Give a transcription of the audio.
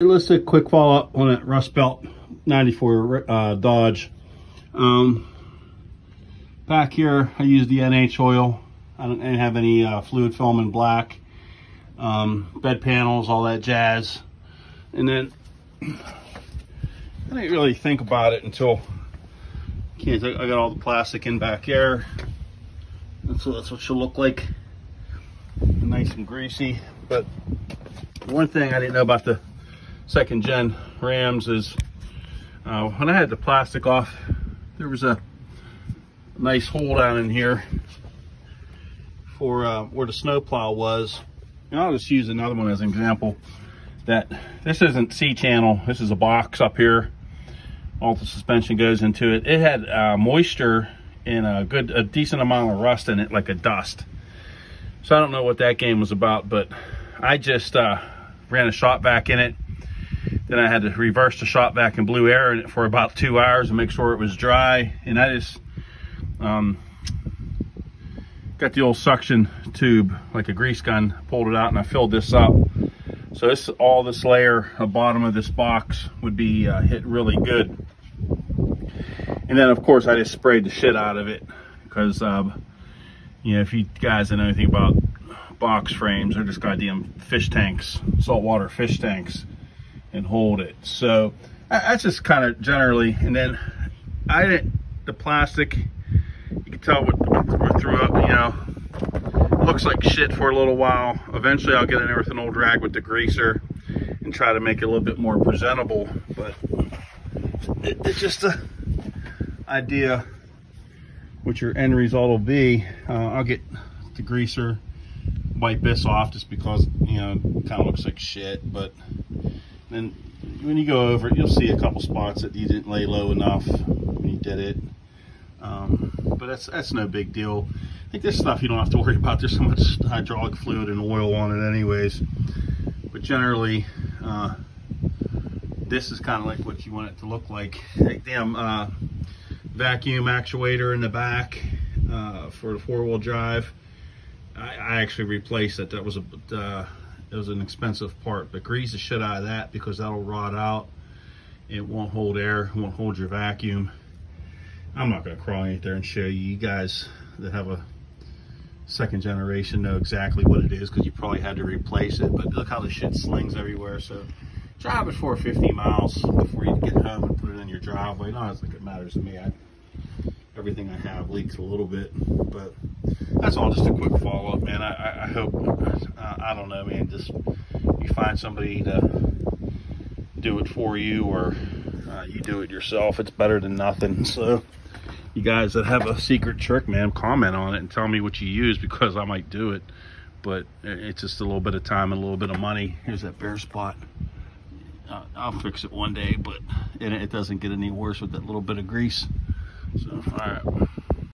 Let's do a quick follow-up on that Rust Belt 94 Dodge. Back here, I used the NH oil. I didn't have any fluid film in black. Bed panels, all that jazz. And then, I didn't really think about it until, I got all the plastic in back here. And so that's what she'll look like. Nice and greasy. But one thing I didn't know about the second gen Rams is when I had the plastic off, there was a nice hole down in here for where the snowplow was. And I'll just use another one as an example. That this isn't C-channel, this is a box up here. All the suspension goes into it. It had moisture and a decent amount of rust in it, like a dust. So I don't know what that game was about, but I just ran a shop vac in it. Then I had to reverse the shop vac and blew air in it for about 2 hours and make sure it was dry. And I just got the old suction tube, like a grease gun, pulled it out, and I filled this up. So all this layer, the bottom of this box would be hit really good. And then of course I just sprayed the shit out of it because you know, if you guys know anything about box frames, they're just goddamn fish tanks, saltwater fish tanks, and hold it. So that's just kind of generally. And then the plastic, you can tell we're through up, you know, it looks like shit for a little while. Eventually I'll get in there with an old rag with the greaser and try to make it a little bit more presentable, but it's just a idea what your end result will be. I'll get the greaser, wipe this off just because, you know, it kind of looks like shit. But then when you go over it, you'll see a couple spots that you didn't lay low enough when you did it. But that's no big deal. I think this stuff you don't have to worry about. There's so much hydraulic fluid and oil on it anyways. But generally, this is kind of like what you want it to look like. Like damn vacuum actuator in the back for the four-wheel drive. I actually replaced it. That was it was an expensive part, but grease the shit out of that because that'll rot out. It won't hold air, it won't hold your vacuum. I'm not gonna crawl out there and show you. You guys that have a second generation know exactly what it is because you probably had to replace it, but look how the shit slings everywhere. So drive it for 50 miles before you get home and put it in your driveway. Not as like it matters to me. Everything I have leaks a little bit, but that's all just a quick follow-up, man. I hope, I don't know, man, just you find somebody to do it for you, or you do it yourself. It's better than nothing. So you guys that have a secret trick, man, comment on it and tell me what you use, because I might do it, but it's just a little bit of time and a little bit of money. Here's that bare spot. I'll fix it one day, but it doesn't get any worse with that little bit of grease. So, all right.